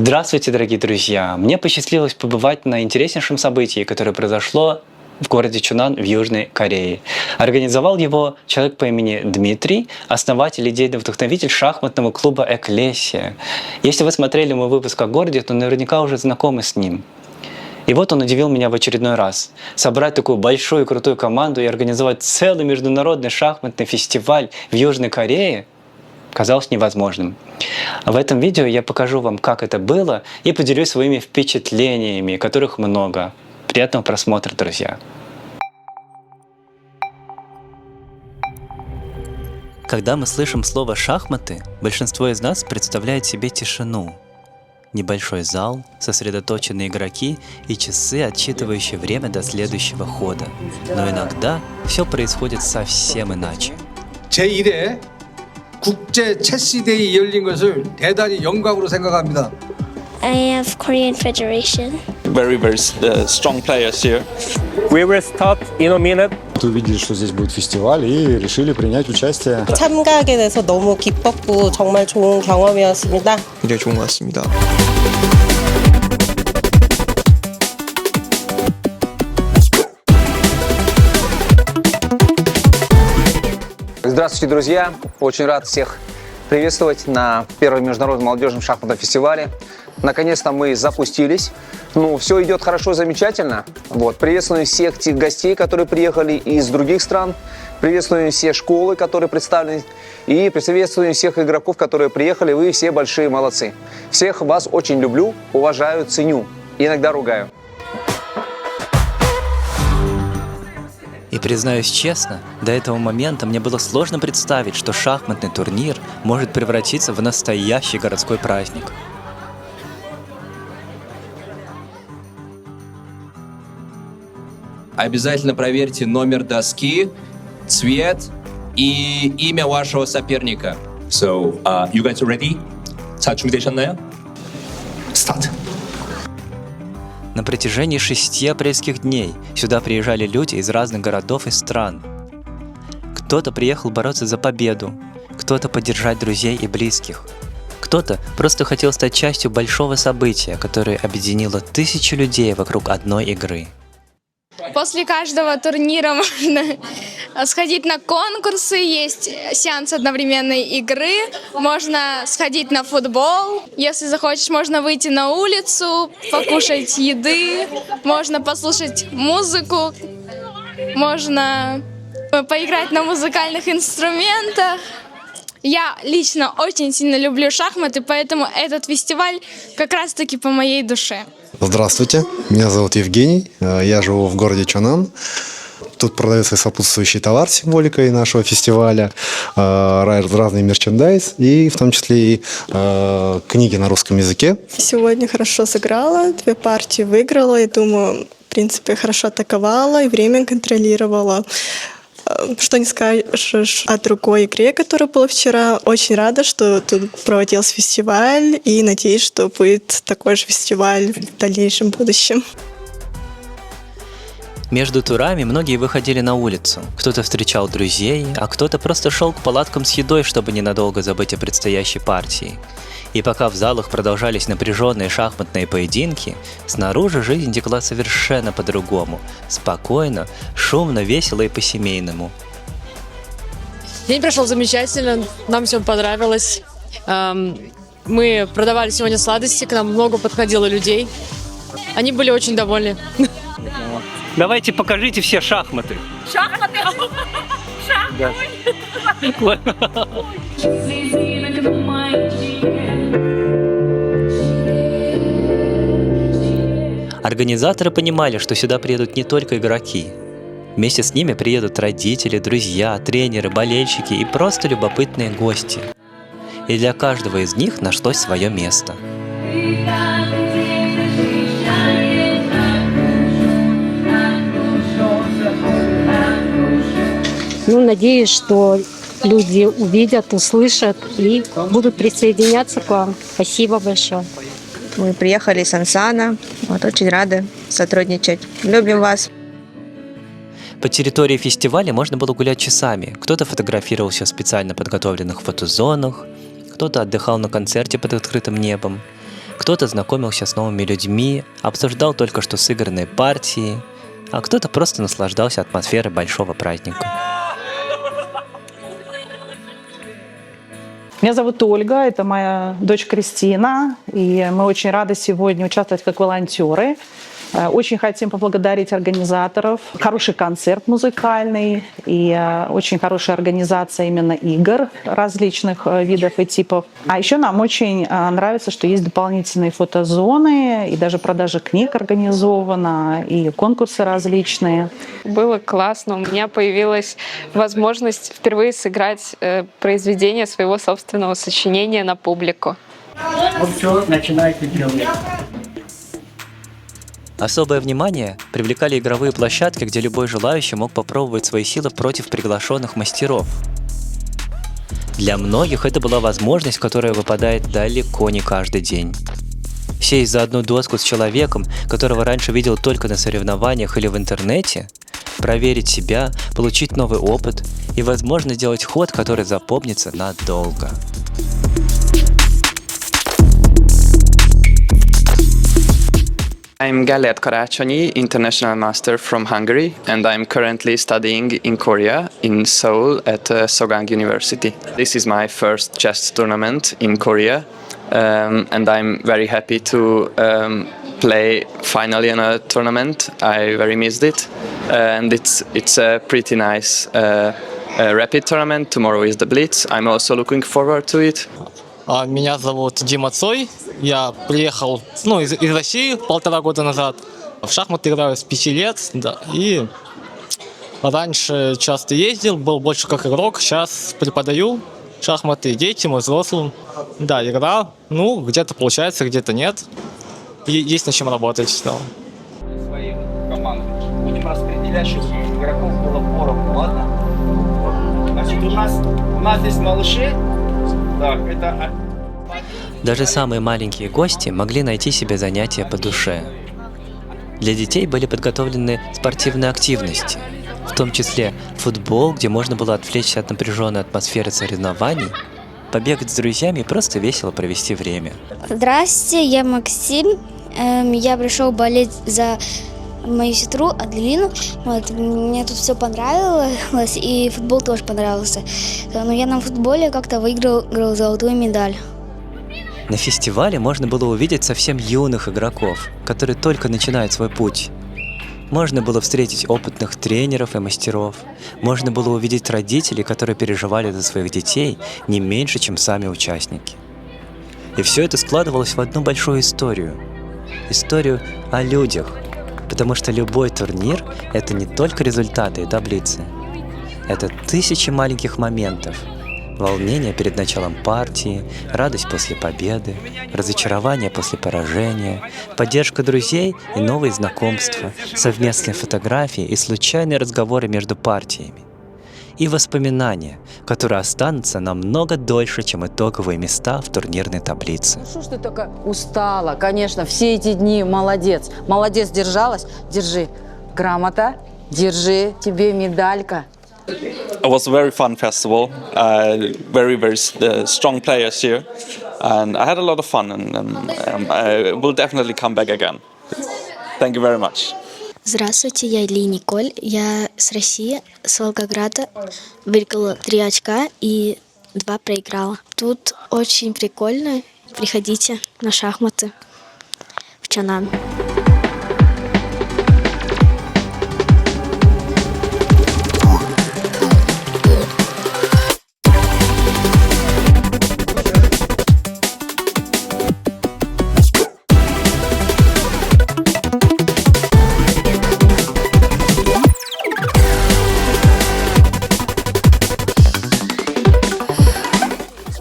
Здравствуйте, дорогие друзья! Мне посчастливилось побывать на интереснейшем событии, которое произошло в городе Чунан в Южной Корее. Организовал его человек по имени Дмитрий, основатель и идейный вдохновитель шахматного клуба «Экклесия». Если вы смотрели мой выпуск о городе, то наверняка уже знакомы с ним. И вот он удивил меня в очередной раз. Собрать такую большую и крутую команду и организовать целый международный шахматный фестиваль в Южной Корее казалось невозможным. В этом видео я покажу вам, как это было, и поделюсь своими впечатлениями, которых много. Приятного просмотра, друзья! Когда мы слышим слово «шахматы», большинство из нас представляет себе тишину. Небольшой зал, сосредоточенные игроки и часы, отсчитывающие время до следующего хода. Но иногда все происходит совсем иначе. 제1회 국제 체스대회가 열린 것을 대단히 영광으로 생각합니다. I have Korean Federation. Very strong players here. We will start in a minute. Увидели, что здесь будет фестиваль, и решили принять участие. 참가하게 돼서 너무 기뻤고 정말 좋은 경험이었습니다. 굉장히 좋은 것 같습니다. Здравствуйте, друзья! Очень рад всех приветствовать на первом международном молодежном шахматном фестивале. Наконец-то мы запустились. Все идет хорошо, замечательно. Приветствую всех тех гостей, которые приехали из других стран. Приветствую все школы, которые представлены. И приветствую всех игроков, которые приехали. Вы все большие молодцы. Всех вас очень люблю, уважаю, ценю. Иногда ругаю. И признаюсь честно, до этого момента мне было сложно представить, что шахматный турнир может превратиться в настоящий городской праздник. Обязательно проверьте номер доски, цвет и имя вашего соперника. So, you guys ready? 자, 준비되셨나요? Start. На протяжении 6 апрельских дней сюда приезжали люди из разных городов и стран. Кто-то приехал бороться за победу, кто-то поддержать друзей и близких, кто-то просто хотел стать частью большого события, которое объединило тысячи людей вокруг одной игры. После каждого турнира можно сходить на конкурсы, есть сеанс одновременной игры, можно сходить на футбол. Если захочешь, можно выйти на улицу, покушать еды, можно послушать музыку, можно поиграть на музыкальных инструментах. Я лично очень сильно люблю шахматы, поэтому этот фестиваль как раз-таки по моей душе. Здравствуйте, меня зовут Евгений, я живу в городе Чонан. Тут продается сопутствующий товар с символикой нашего фестиваля, разный мерчендайз и в том числе и книги на русском языке. Сегодня хорошо сыграла, 2 партии выиграла, и думаю, в принципе, хорошо атаковала и время контролировала. Что не скажешь о другой игре, которая была вчера. Очень рада, что тут проводился фестиваль, и надеюсь, что будет такой же фестиваль в дальнейшем будущем. Между турами многие выходили на улицу. Кто-то встречал друзей, а кто-то просто шел к палаткам с едой, чтобы ненадолго забыть о предстоящей партии. И пока в залах продолжались напряженные шахматные поединки, снаружи жизнь текла совершенно по-другому. Спокойно, шумно, весело и по-семейному. День прошел замечательно, нам все понравилось. Мы продавали сегодня сладости, к нам много подходило людей. Они были очень довольны. Давайте покажите все шахматы. Шахматы! Организаторы понимали, что сюда приедут не только игроки. Вместе с ними приедут родители, друзья, тренеры, болельщики и просто любопытные гости. И для каждого из них нашлось свое место. Надеюсь, что люди увидят, услышат и будут присоединяться к вам. Спасибо большое. Мы приехали с Ансана, очень рады сотрудничать. Любим вас. По территории фестиваля можно было гулять часами. Кто-то фотографировался в специально подготовленных фотозонах, кто-то отдыхал на концерте под открытым небом. Кто-то знакомился с новыми людьми, обсуждал только что сыгранные партии, а кто-то просто наслаждался атмосферой большого праздника. Меня зовут Ольга, это моя дочь Кристина, и мы очень рады сегодня участвовать как волонтеры. Очень хотим поблагодарить организаторов. Хороший концерт музыкальный и очень хорошая организация именно игр различных видов и типов. А еще нам очень нравится, что есть дополнительные фотозоны, и даже продажа книг организована, и конкурсы различные. Было классно. У меня появилась возможность впервые сыграть произведение своего собственного сочинения на публику. Вот все, начинайте делать. Особое внимание привлекали игровые площадки, где любой желающий мог попробовать свои силы против приглашенных мастеров. Для многих это была возможность, которая выпадает далеко не каждый день. Сесть за одну доску с человеком, которого раньше видел только на соревнованиях или в интернете, проверить себя, получить новый опыт и, возможно, сделать ход, который запомнится надолго. I'm Gellert Karácsonyi, international master from Hungary, and I'm currently studying in Korea, in Seoul, at Sogang University. This is my first chess tournament in Korea, and I'm very happy to play finally in a tournament. I very missed it, and it's a pretty nice rapid tournament. Tomorrow is the Blitz. I'm also looking forward to it. Меня зовут Дима Цой. Я приехал из России 1,5 года назад. В шахматы играю с 5 лет. Да, и раньше часто ездил, был больше как игрок. Сейчас преподаю шахматы детям и взрослым. Да, игра, где-то получается, где-то нет. И есть над чем работать. Да. Свои команды. Будем распределять, чтобы игроков было поровну, ладно? Значит, у нас здесь малыши. Так, это... Даже самые маленькие гости могли найти себе занятия по душе. Для детей были подготовлены спортивные активности, в том числе футбол, где можно было отвлечься от напряженной атмосферы соревнований, побегать с друзьями и просто весело провести время. Здравствуйте, я Максим. Я пришел болеть за мою сестру Аделину. Мне тут все понравилось, и футбол тоже понравился. Но я на футболе как-то выиграл золотую медаль. На фестивале можно было увидеть совсем юных игроков, которые только начинают свой путь. Можно было встретить опытных тренеров и мастеров. Можно было увидеть родителей, которые переживали за своих детей не меньше, чем сами участники. И все это складывалось в одну большую историю. Историю о людях. Потому что любой турнир – это не только результаты и таблицы. Это тысячи маленьких моментов. Волнение перед началом партии, радость после победы, разочарование после поражения, поддержка друзей и новые знакомства, совместные фотографии и случайные разговоры между партиями. И воспоминания, которые останутся намного дольше, чем итоговые места в турнирной таблице. Что ж ты такая устала? Конечно, все эти дни молодец. Молодец, держалась. Держи. Грамота. Держи. Тебе медалька. It was a very fun festival. Very strong players here, and I had a lot of fun. And I will definitely come back again. Thank you very much. Здравствуйте, я Ли Николь. Я с России, с Волгограда. Выиграла 3 очка и 2 проиграла. Тут очень прикольно. Приходите на шахматы в Чонан.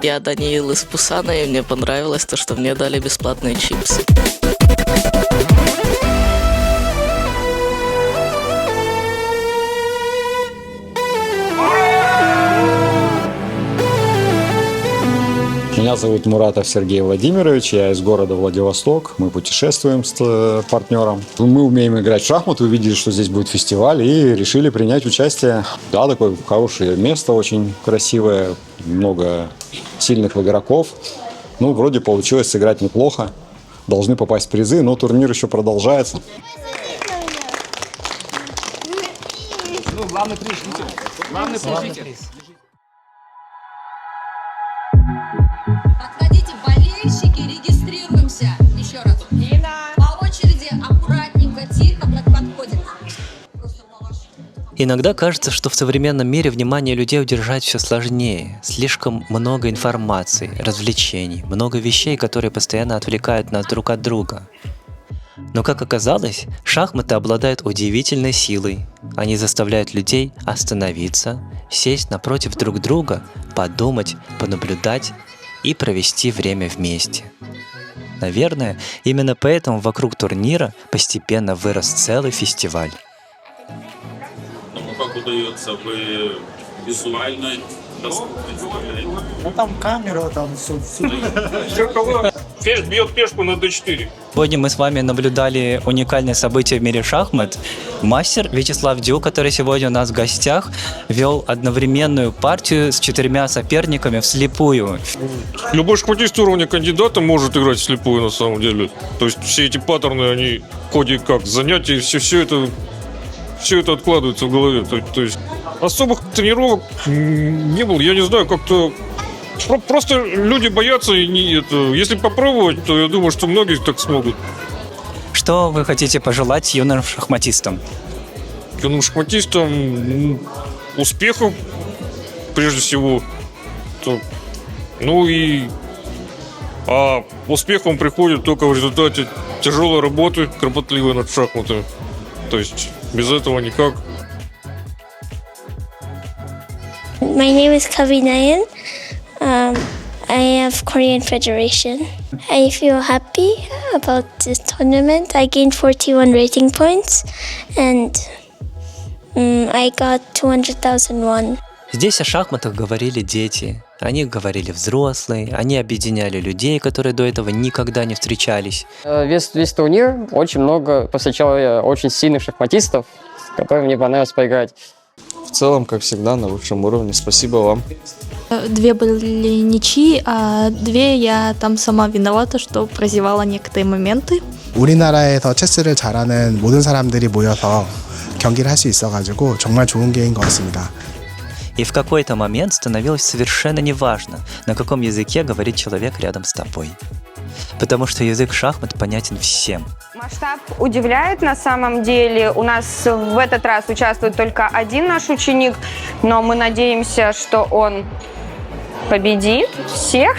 Я Даниил из Пусана, и мне понравилось то, что мне дали бесплатные чипсы. Меня зовут Муратов Сергей Владимирович, я из города Владивосток, мы путешествуем с партнером. Мы умеем играть в шахматы, увидели, что здесь будет фестиваль и решили принять участие. Да, такое хорошее место, очень красивое, много сильных игроков. Вроде получилось сыграть неплохо. должны попасть в призы, но турнир еще продолжается. Ну, главный приз, ждите. Главный приз. Подходите, болельщики, регистрируемся. Еще раз. По очереди, аккуратненько, тихо подходим. Иногда кажется, что в современном мире внимание людей удержать все сложнее. Слишком много информации, развлечений, много вещей, которые постоянно отвлекают нас друг от друга. Но, как оказалось, шахматы обладают удивительной силой. Они заставляют людей остановиться, сесть напротив друг друга, подумать, понаблюдать и провести время вместе. Наверное, именно поэтому вокруг турнира постепенно вырос целый фестиваль. Как удается, вы визуально представляете? Ну там камера, там все. Ферзь бьет пешку на d4. Сегодня мы с вами наблюдали уникальное событие в мире шахмат. Мастер Вячеслав Дю, который сегодня у нас в гостях, вел одновременную партию с 4 соперниками вслепую. Любой шахматист уровня кандидата может играть вслепую на самом деле. То есть все эти паттерны, они в ходе как занятий, все это откладывается в голове. То есть особых тренировок не было. Я не знаю, как-то просто люди боятся. И если попробовать, то я думаю, что многие так смогут. Что вы хотите пожелать юным шахматистам? Юным шахматистам успехов, прежде всего. А успех он приходит только в результате тяжелой работы, кропотливой над шахматами. То есть без этого никак. My name is Kavinayan. I have Korean Federation. I feel happy about this tournament. I gained 41 rating points and I got 200,000 won. Здесь о шахматах говорили дети, о них говорили взрослые, они объединяли людей, которые до этого никогда не встречались. Весь турнир очень много встречал я очень сильных шахматистов, с которыми мне понравилось поиграть. В целом, как всегда, на высшем уровне. Спасибо вам. 2 были ничьи, а 2 я там сама виновата, что прозевала некоторые моменты. 우리나라에서 체스를 잘하는 모든 사람들이 모여서 경기를 할 수 있어가지고 정말 좋은 기회인 것 같습니다. И в какой-то момент становилось совершенно неважно, на каком языке говорит человек рядом с тобой. Потому что язык шахмат понятен всем. Масштаб удивляет на самом деле. У нас в этот раз участвует только один наш ученик, но мы надеемся, что он победит всех.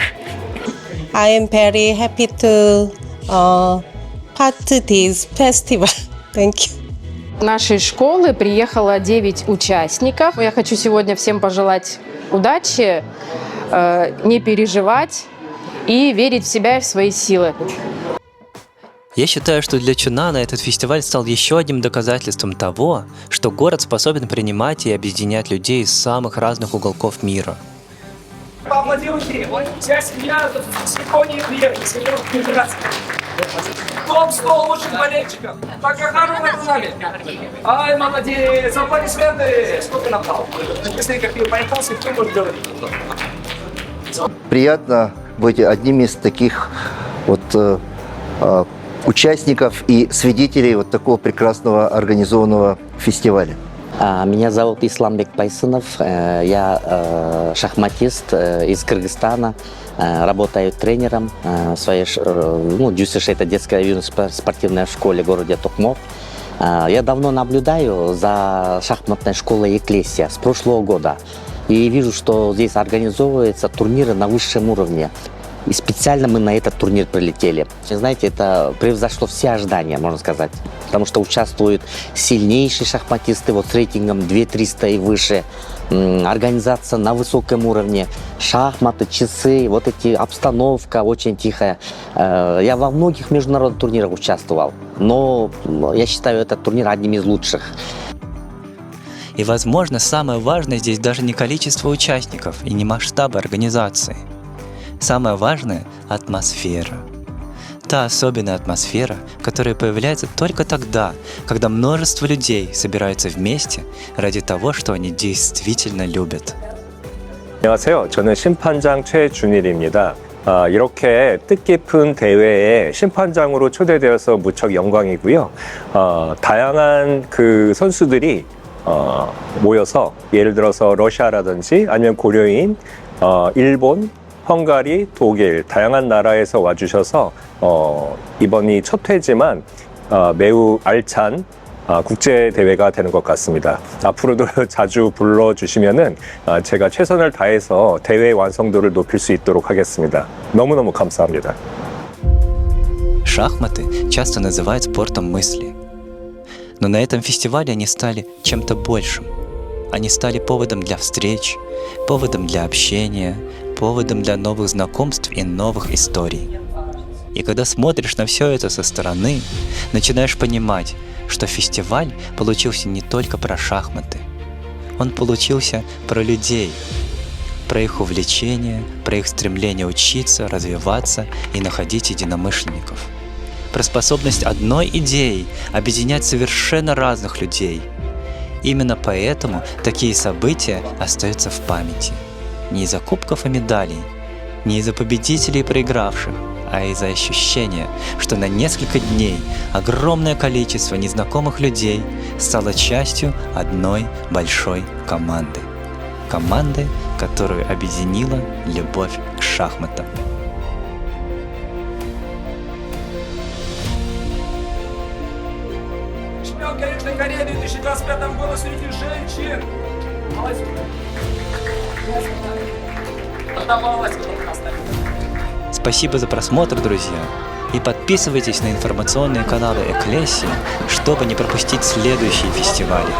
I am very happy to part this festival. Thank you. В нашей школы приехало 9 участников. Я хочу сегодня всем пожелать удачи, не переживать и верить в себя и в свои силы. Я считаю, что для Чунана этот фестиваль стал еще одним доказательством того, что город способен принимать и объединять людей из самых разных уголков мира. Поаплодируйте, вся семья с Японии приехали, с Японской Федерации. Топ-100 лучших болельщиков. Так как нам нагнали. Ай, молодец, аплодисменты. Сколько нам дал? Быстренько по-японски, кто может говорить? Приятно быть одним из таких участников и свидетелей вот такого прекрасного организованного фестиваля. Меня зовут Исламбек Байсынов, я шахматист из Кыргызстана, работаю тренером в своей, ДЮСШ, это детская юношеская спортивная школа в городе Токмок. Я давно наблюдаю за шахматной школой Экклесия с прошлого года и вижу, что здесь организовываются турниры на высшем уровне. И специально мы на этот турнир прилетели. Знаете, это превзошло все ожидания, можно сказать. Потому что участвуют сильнейшие шахматисты с рейтингом 2300 и выше. Организация на высоком уровне. Шахматы, часы, обстановка очень тихая. Я во многих международных турнирах участвовал. Но я считаю этот турнир одним из лучших. И, возможно, самое важное здесь даже не количество участников и не масштабы организации. Самое важное – атмосфера. Та особенная атмосфера, которая появляется только тогда, когда множество людей собираются вместе ради того, что они действительно любят. 안녕하세요. 저는 심판장 최준일입니다. 이렇게 뜻깊은 대회에 심판장으로 초대되어서 무척 영광이고요. 다양한 그 선수들이 모여서 예를 들어서 러시아라든지 아니면 고려인, 일본, 헝가리, 독일 다양한 나라에서 와주셔서 이번이 첫 회지만 매우 알찬 국제 대회가 되는 것 같습니다. 앞으로도 자주 불러주시면은 제가 최선을 다해서 대회 완성도를 높일 수 있도록 하겠습니다. 너무너무 감사합니다. Шахматы часто называют спортом мысли. Но на этом фестивале они стали чем-то большим. Они стали поводом для встреч, поводом для общения, поводом для новых знакомств и новых историй. И когда смотришь на все это со стороны, начинаешь понимать, что фестиваль получился не только про шахматы. Он получился про людей, про их увлечения, про их стремление учиться, развиваться и находить единомышленников. Про способность одной идеи объединять совершенно разных людей. Именно поэтому такие события остаются в памяти. Не из-за кубков и медалей, не из-за победителей и проигравших, а из-за ощущения, что на несколько дней огромное количество незнакомых людей стало частью одной большой команды. Команды, которую объединила любовь к шахматам. Чемпионка Южной Кореи в 2025 году среди женщин. Молодец. Подавалась, Спасибо за просмотр, друзья, и подписывайтесь на информационные каналы Экклесии, чтобы не пропустить следующие фестивали.